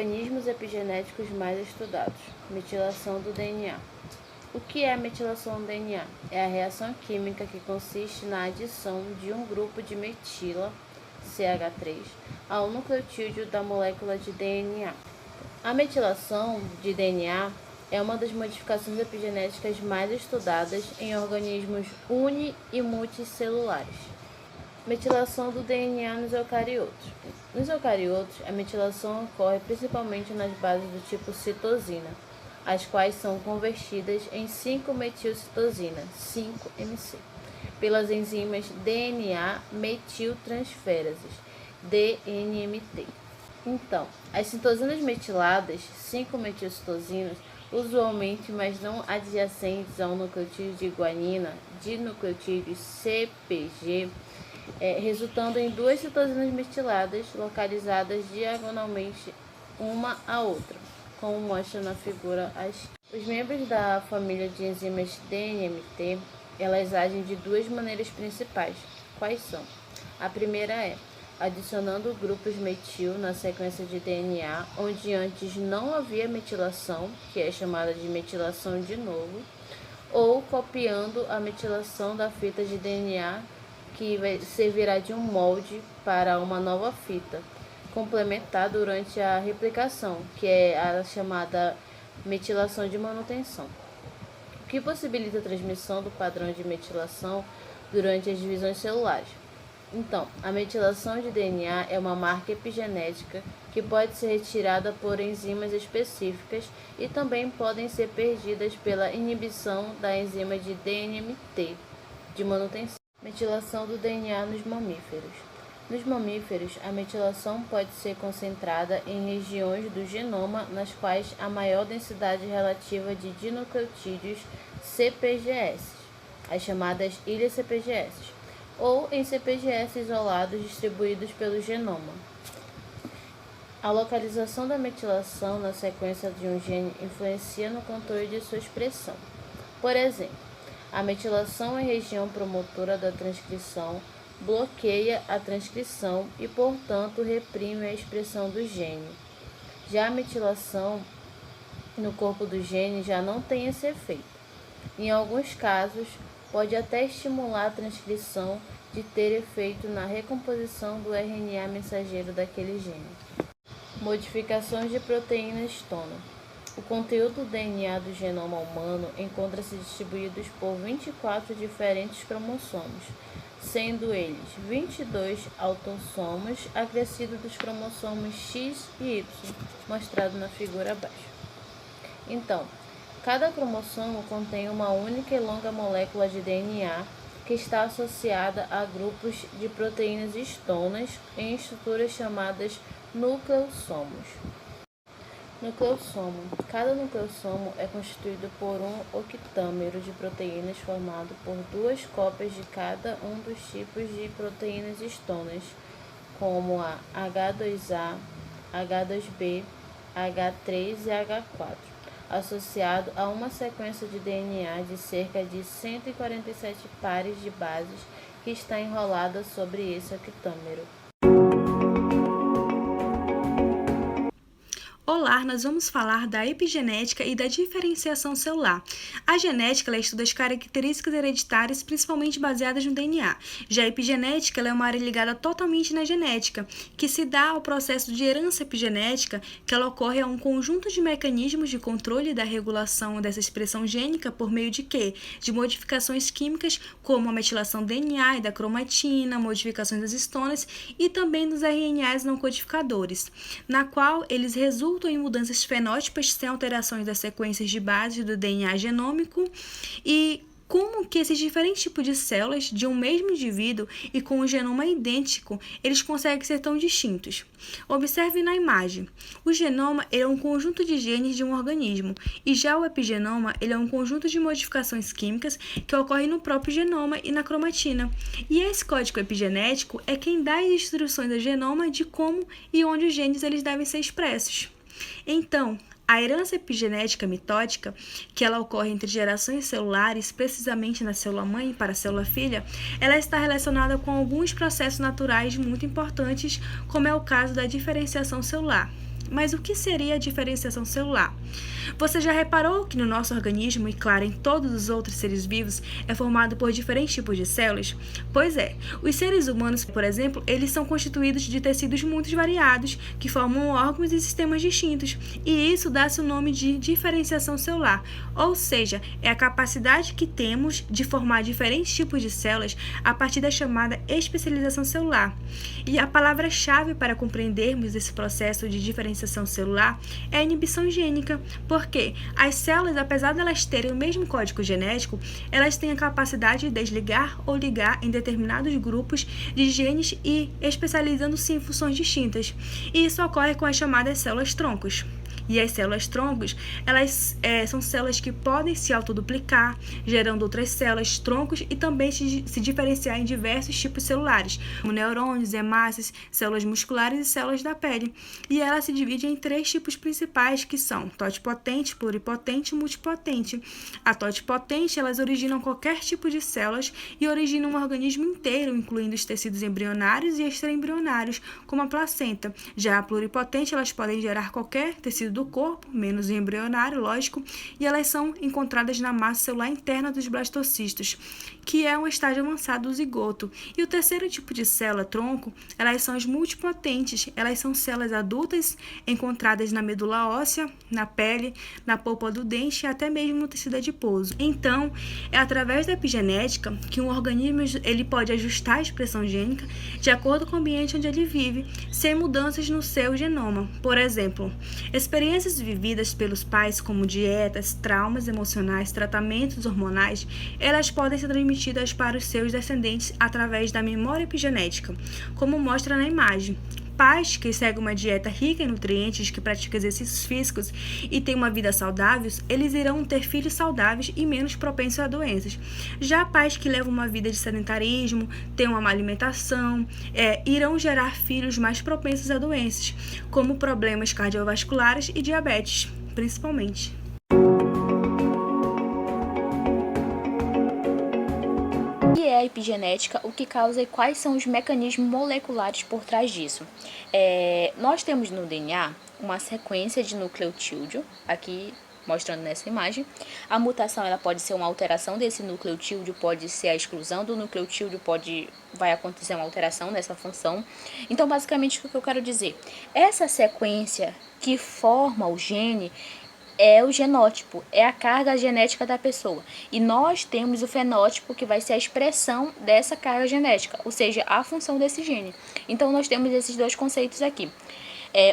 mecanismos epigenéticos mais estudados. Metilação do DNA. O que é a metilação do DNA? É a reação química que consiste na adição de um grupo de metila, CH3, ao nucleotídeo da molécula de DNA. A metilação de DNA é uma das modificações epigenéticas mais estudadas em organismos uni- e multicelulares. Metilação do DNA nos eucariotos. Nos eucariotos, a metilação ocorre principalmente nas bases do tipo citosina, as quais são convertidas em 5-metilcitosina, 5-MC, pelas enzimas DNA metiltransferases, DNMT. Então, as citosinas metiladas, 5-metilcitosinas, usualmente, mas não adjacentes ao nucleotídeo de guanina, dinucleotídeo CpG, resultando em duas citosinas metiladas localizadas diagonalmente uma à outra, como mostra na figura a esquerda. Os membros da família de enzimas DNMT, elas agem de duas maneiras principais. Quais são? A primeira é adicionando grupos metil na sequência de DNA, onde antes não havia metilação, que é chamada de metilação de novo, ou copiando a metilação da fita de DNA, que servirá de um molde para uma nova fita, complementar durante a replicação, que é a chamada metilação de manutenção, o que possibilita a transmissão do padrão de metilação durante as divisões celulares. Então, a metilação de DNA é uma marca epigenética que pode ser retirada por enzimas específicas e também podem ser perdidas pela inibição da enzima de DNMT de manutenção. Metilação do DNA nos mamíferos. Nos mamíferos, a metilação pode ser concentrada em regiões do genoma nas quais há maior densidade relativa de dinucleotídeos CpGS, as chamadas ilhas CpGS, ou em CpGS isolados distribuídos pelo genoma. A localização da metilação na sequência de um gene influencia no controle de sua expressão. Por exemplo, a metilação em região promotora da transcrição bloqueia a transcrição e, portanto, reprime a expressão do gene. Já a metilação no corpo do gene já não tem esse efeito. Em alguns casos, pode até estimular a transcrição de ter efeito na recomposição do RNA mensageiro daquele gene. Modificações de proteína histona. O conteúdo do DNA do genoma humano encontra-se distribuídos por 24 diferentes cromossomos, sendo eles 22 autossomos acrescidos dos cromossomos X e Y, mostrado na figura abaixo. Então, cada cromossomo contém uma única e longa molécula de DNA que está associada a grupos de proteínas histonas em estruturas chamadas nucleossomos. Nucleossomo. Cada nucleossomo é constituído por um octâmero de proteínas formado por duas cópias de cada um dos tipos de proteínas histonas, como a H2A, H2B, H3 e H4, associado a uma sequência de DNA de cerca de 147 pares de bases que está enrolada sobre esse octâmero. Olá, nós vamos falar da epigenética e da diferenciação celular. A genética ela estuda as características hereditárias, principalmente baseadas no DNA. Já a epigenética ela é uma área ligada totalmente na genética, que se dá ao processo de herança epigenética, que ela ocorre a um conjunto de mecanismos de controle da regulação dessa expressão gênica por meio de quê? De modificações químicas, como a metilação do DNA e da cromatina, modificações das histonas e também dos RNAs não codificadores, na qual eles resultam em mudanças fenótipas sem alterações das sequências de base do DNA genômico e como que esses diferentes tipos de células de um mesmo indivíduo e com um genoma idêntico, eles conseguem ser tão distintos. Observe na imagem. O genoma é um conjunto de genes de um organismo e já o epigenoma ele é um conjunto de modificações químicas que ocorrem no próprio genoma e na cromatina. E esse código epigenético é quem dá as instruções ao genoma de como e onde os genes eles devem ser expressos. Então, a herança epigenética mitótica, que ela ocorre entre gerações celulares, precisamente na célula-mãe para a célula-filha, ela está relacionada com alguns processos naturais muito importantes, como é o caso da diferenciação celular. Mas o que seria a diferenciação celular? Você já reparou que no nosso organismo, e claro, em todos os outros seres vivos, é formado por diferentes tipos de células? Pois é, os seres humanos, por exemplo, eles são constituídos de tecidos muito variados, que formam órgãos e sistemas distintos, e isso dá-se o nome de diferenciação celular, ou seja, é a capacidade que temos de formar diferentes tipos de células a partir da chamada especialização celular. E a palavra-chave para compreendermos esse processo de diferenciação celular é a inibição gênica, porque as células, apesar de elas terem o mesmo código genético, elas têm a capacidade de desligar ou ligar em determinados grupos de genes e especializando-se em funções distintas. E isso ocorre com as chamadas células-troncos. E as células-troncos, elas são células que podem se autoduplicar, gerando outras células, troncos e também se diferenciar em diversos tipos celulares, como neurônios, hemácias, células musculares e células da pele. E ela se divide em 3 tipos principais, que são totipotente, pluripotente e multipotente. A totipotente, elas originam qualquer tipo de células e originam um organismo inteiro, incluindo os tecidos embrionários e extraembrionários, como a placenta. Já a pluripotente, elas podem gerar qualquer tecido do corpo, menos o embrionário, lógico, e elas são encontradas na massa celular interna dos blastocistos, que é um estágio avançado do zigoto. E o terceiro tipo de célula-tronco, elas são as multipotentes, elas são células adultas encontradas na medula óssea, na pele, na polpa do dente e até mesmo no tecido adiposo. Então, é através da epigenética que um organismo ele pode ajustar a expressão gênica de acordo com o ambiente onde ele vive, sem mudanças no seu genoma. Por exemplo, experiências vividas pelos pais, como dietas, traumas emocionais, tratamentos hormonais, elas podem ser transmitidas para os seus descendentes através da memória epigenética, como mostra na imagem. Pais que seguem uma dieta rica em nutrientes, que praticam exercícios físicos e têm uma vida saudável, eles irão ter filhos saudáveis e menos propensos a doenças. Já pais que levam uma vida de sedentarismo, têm uma má alimentação, irão gerar filhos mais propensos a doenças, como problemas cardiovasculares e diabetes, principalmente. O que é a epigenética, o que causa e quais são os mecanismos moleculares por trás disso? Nós temos no DNA uma sequência de nucleotídeo, aqui mostrando nessa imagem. A mutação ela pode ser uma alteração desse nucleotídeo, pode ser a exclusão do nucleotídeo, vai acontecer uma alteração nessa função. Então, basicamente, o que eu quero dizer? Essa sequência que forma o gene é o genótipo, é a carga genética da pessoa. E nós temos o fenótipo, que vai ser a expressão dessa carga genética, ou seja, a função desse gene. Então, nós temos esses dois conceitos aqui.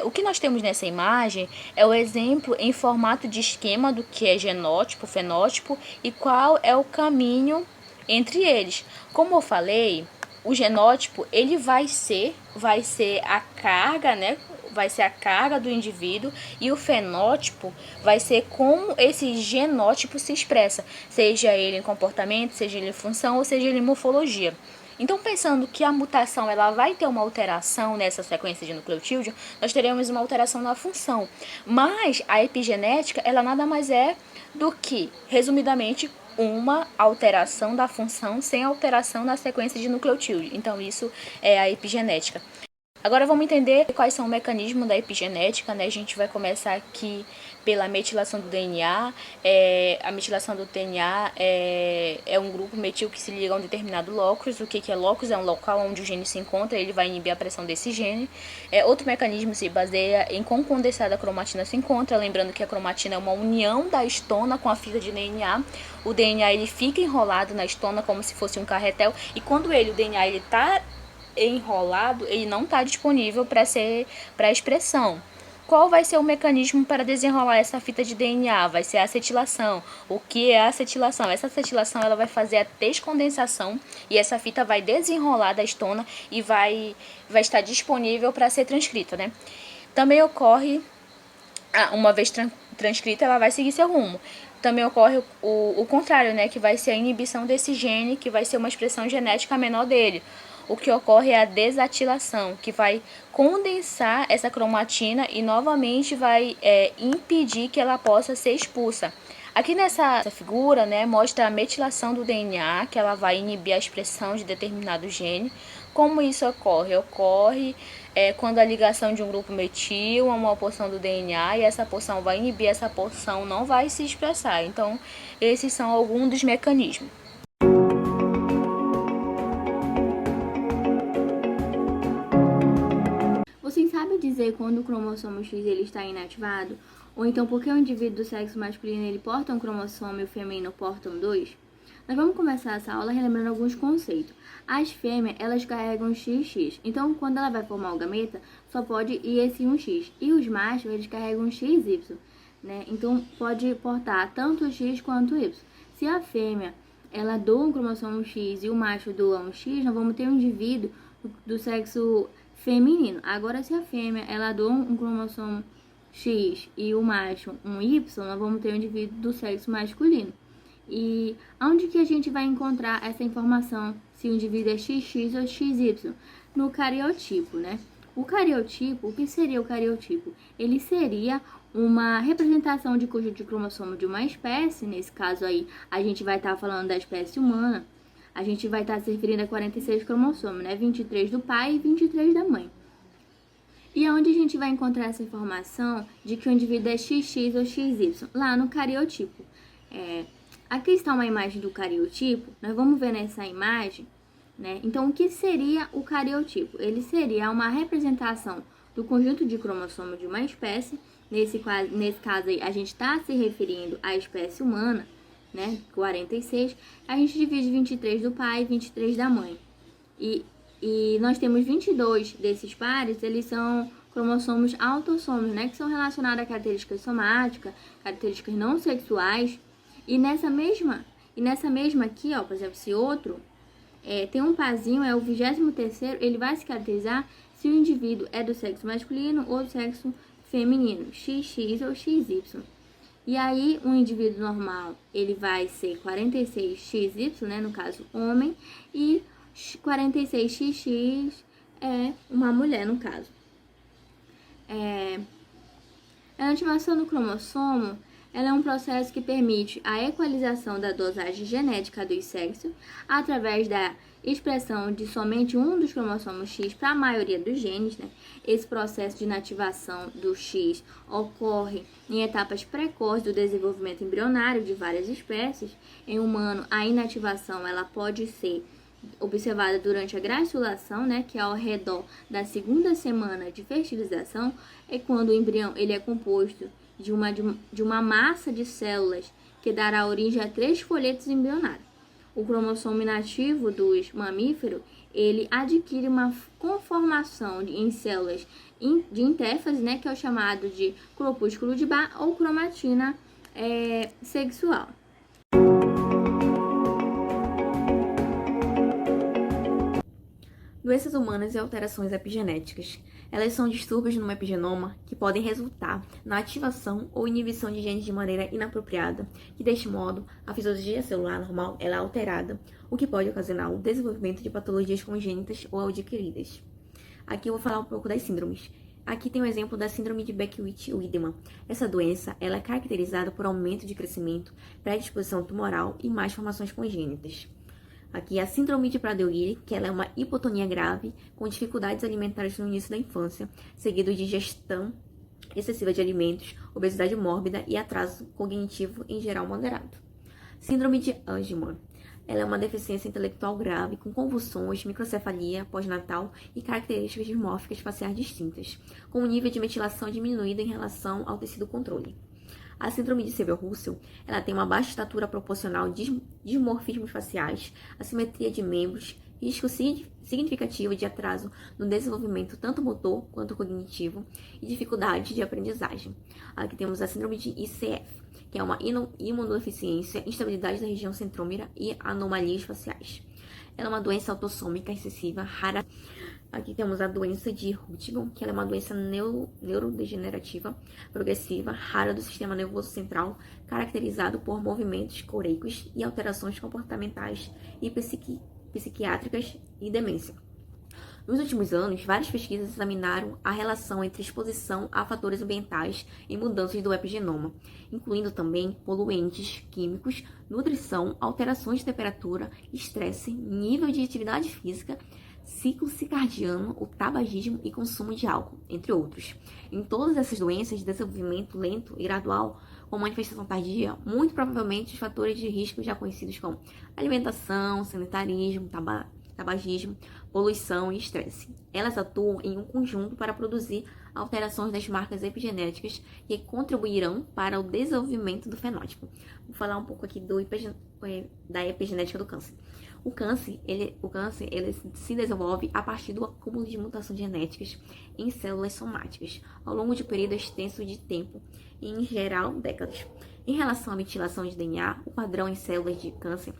O que nós temos nessa imagem é o exemplo em formato de esquema do que é genótipo, fenótipo e qual é o caminho entre eles. Como eu falei, o genótipo ele vai ser a carga, né? Vai ser a carga do indivíduo, e o fenótipo vai ser como esse genótipo se expressa, seja ele em comportamento, seja ele em função ou seja ele em morfologia. Então, pensando que a mutação ela vai ter uma alteração nessa sequência de nucleotídeo, nós teremos uma alteração na função. Mas a epigenética, ela nada mais é do que, resumidamente, uma alteração da função sem alteração na sequência de nucleotídeo. Então, isso é a epigenética. Agora vamos entender quais são os mecanismos da epigenética, né? A gente vai começar aqui pela metilação do DNA. A metilação do DNA é um grupo metil que se liga a um determinado locus. O que é locus? É um local onde o gene se encontra, ele vai inibir a pressão desse gene. Outro mecanismo se baseia em quão condensada a cromatina se encontra, lembrando que a cromatina é uma união da histona com a fita de DNA. O DNA ele fica enrolado na histona como se fosse um carretel, e quando o DNA ele está enrolado, ele não está disponível para expressão. Qual vai ser o mecanismo para desenrolar essa fita de DNA? Vai ser a acetilação. O que é a acetilação? Essa acetilação ela vai fazer a descondensação e essa fita vai desenrolar da histona e vai estar disponível para ser transcrita, né? Também ocorre, uma vez transcrita, ela vai seguir seu rumo. Também ocorre o contrário, né? Que vai ser a inibição desse gene, que vai ser uma expressão genética menor dele. O que ocorre é a desatilação, que vai condensar essa cromatina e novamente vai impedir que ela possa ser expulsa. Aqui nessa figura, né, mostra a metilação do DNA, que ela vai inibir a expressão de determinado gene, Como isso ocorre? Ocorre quando a ligação de um grupo metil a uma porção do DNA e essa porção vai inibir, essa porção não vai se expressar. Então, esses são alguns dos mecanismos. Você sabe dizer quando o cromossomo X ele está inativado? Ou então por que o indivíduo do sexo masculino ele porta um cromossomo e o feminino porta dois? Nós vamos começar essa aula relembrando alguns conceitos. As fêmeas, elas carregam XX. Então, quando ela vai formar o gameta, só pode ir esse 1X. E os machos, eles carregam XY, né? Então, pode portar tanto o X quanto o Y. Se a fêmea, ela doa um cromossomo X e o macho doa um X, nós vamos ter um indivíduo do sexo feminino. Agora, se a fêmea, ela doa um cromossomo X e o macho um Y, nós vamos ter um indivíduo do sexo masculino. E onde que a gente vai encontrar essa informação se o indivíduo é XX ou XY? No cariotipo, né? O cariotipo, o que seria o cariotipo? Ele seria uma representação de conjunto de cromossomo de uma espécie, nesse caso aí a gente vai estar falando da espécie humana, a gente vai estar se referindo a 46 cromossomos, né? 23 do pai e 23 da mãe. E onde a gente vai encontrar essa informação de que o indivíduo é XX ou XY? Lá no cariotipo. Aqui está uma imagem do cariotipo, nós vamos ver nessa imagem, né? Então, o que seria o cariotipo? Ele seria uma representação do conjunto de cromossomos de uma espécie, nesse caso aí, a gente está se referindo à espécie humana, né? 46, a gente divide 23 do pai e 23 da mãe. E nós temos 22 desses pares, eles são cromossomos autossômicos, né? Que são relacionados a características somáticas, características não sexuais. E nessa mesma aqui, ó, por exemplo, se outro tem um parzinho, é o 23º, ele vai se caracterizar se o indivíduo é do sexo masculino ou do sexo feminino, XX ou XY. E aí, um indivíduo normal, ele vai ser 46XY, né, no caso, homem, e 46XX é uma mulher, no caso. A ativação do cromossomo, ela é um processo que permite a equalização da dosagem genética dos sexos através da expressão de somente um dos cromossomos X para a maioria dos genes, né? Esse processo de inativação do X ocorre em etapas precoces do desenvolvimento embrionário de várias espécies. Em humano, a inativação ela pode ser observada durante a graciulação, né, que é ao redor da segunda semana de fertilização, é quando o embrião ele é composto de uma massa de células que dará origem a 3 folhetos embrionários. O cromossomo inativo dos mamíferos, ele adquire uma conformação em células de intéfase, né, que é o chamado de corpúsculo de Barr ou cromatina sexual. Doenças humanas e alterações epigenéticas. Elas são distúrbios no epigenoma que podem resultar na ativação ou inibição de genes de maneira inapropriada, que deste modo a fisiologia celular normal ela é alterada, o que pode ocasionar o desenvolvimento de patologias congênitas ou adquiridas. Aqui eu vou falar um pouco das síndromes. Aqui tem o exemplo da síndrome de Beckwith-Wiedemann. Essa doença ela é caracterizada por aumento de crescimento, predisposição tumoral e mais formações congênitas. Aqui a síndrome de Prader-Willi, que ela é uma hipotonia grave com dificuldades alimentares no início da infância, seguido de ingestão excessiva de alimentos, obesidade mórbida e atraso cognitivo em geral moderado. Síndrome de Angelman. Ela é uma deficiência intelectual grave com convulsões, microcefalia pós-natal e características dimórficas faciais distintas, com o nível de metilação diminuído em relação ao tecido controle. A síndrome de Sever-Russell, ela tem uma baixa estatura proporcional de dimorfismos faciais, assimetria de membros, risco significativo de atraso no desenvolvimento tanto motor quanto cognitivo e dificuldade de aprendizagem. Aqui temos a síndrome de ICF, que é uma imunodeficiência, instabilidade da região centrômera e anomalias faciais. Ela é uma doença autossômica excessiva, rara. Aqui temos a doença de Huntington, que ela é uma doença neurodegenerativa, progressiva, rara do sistema nervoso central, caracterizado por movimentos coreicos e alterações comportamentais e psiquiátricas e demência. Nos últimos anos, várias pesquisas examinaram a relação entre exposição a fatores ambientais e mudanças do epigenoma, incluindo também poluentes químicos, nutrição, alterações de temperatura, estresse, nível de atividade física, ciclo circadiano, o tabagismo e consumo de álcool, entre outros. Em todas essas doenças de desenvolvimento lento e gradual, com manifestação tardia, muito provavelmente os fatores de risco já conhecidos como alimentação, sedentarismo, tabagismo, poluição e estresse. Elas atuam em um conjunto para produzir alterações das marcas epigenéticas que contribuirão para o desenvolvimento do fenótipo. Vou falar um pouco aqui da epigenética do câncer. O câncer ele se desenvolve a partir do acúmulo de mutações genéticas em células somáticas, ao longo de um período extenso de tempo, e em geral décadas. Em relação à metilação de DNA, o padrão em células de câncer,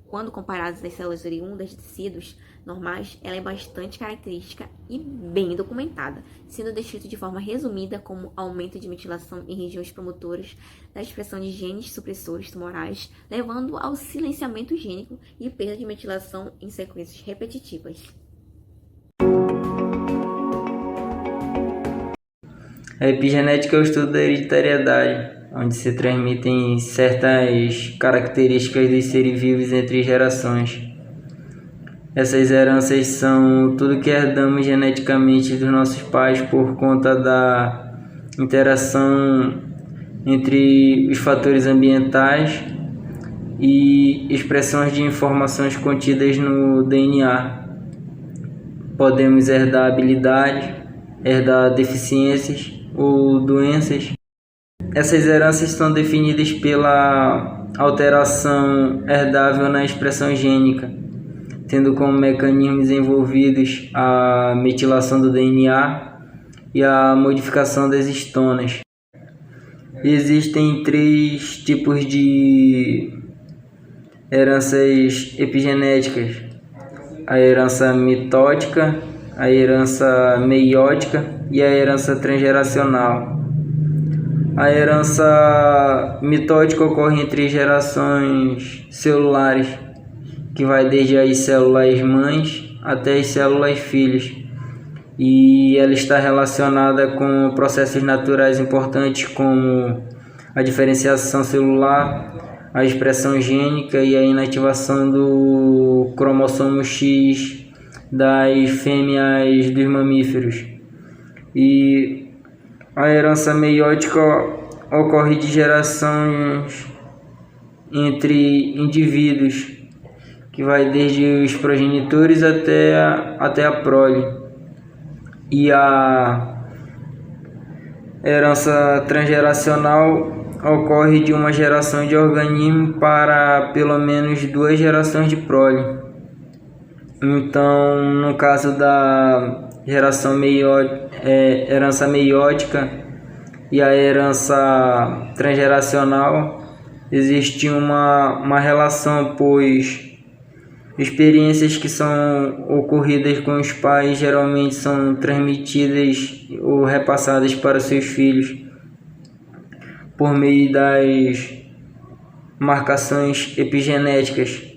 quando comparadas às células oriundas de tecidos normais, ela é bastante característica e bem documentada, sendo descrito de forma resumida como aumento de metilação em regiões promotoras da expressão de genes supressores tumorais, levando ao silenciamento gênico e perda de metilação em sequências repetitivas. A epigenética é o estudo da hereditariedade, onde se transmitem certas características dos seres vivos entre gerações. Essas heranças são tudo que herdamos geneticamente dos nossos pais por conta da interação entre os fatores ambientais e expressões de informações contidas no DNA. Podemos herdar habilidades, herdar deficiências ou doenças. Essas heranças são definidas pela alteração herdável na expressão gênica, tendo como mecanismos envolvidos a metilação do DNA e a modificação das histonas. Existem 3 tipos de heranças epigenéticas: a herança mitótica, a herança meiótica e a herança transgeracional. A herança mitótica ocorre entre gerações celulares, que vai desde as células mães até as células filhas, e ela está relacionada com processos naturais importantes como a diferenciação celular, a expressão gênica e a inativação do cromossomo X das fêmeas dos mamíferos. E a herança meiótica ocorre de gerações entre indivíduos, que vai desde os progenitores até a prole. E a herança transgeracional ocorre de uma geração de organismo para pelo menos 2 gerações de prole. Então, no caso da herança meiótica e a herança transgeracional, existe uma relação, pois experiências que são ocorridas com os pais geralmente são transmitidas ou repassadas para seus filhos por meio das marcações epigenéticas.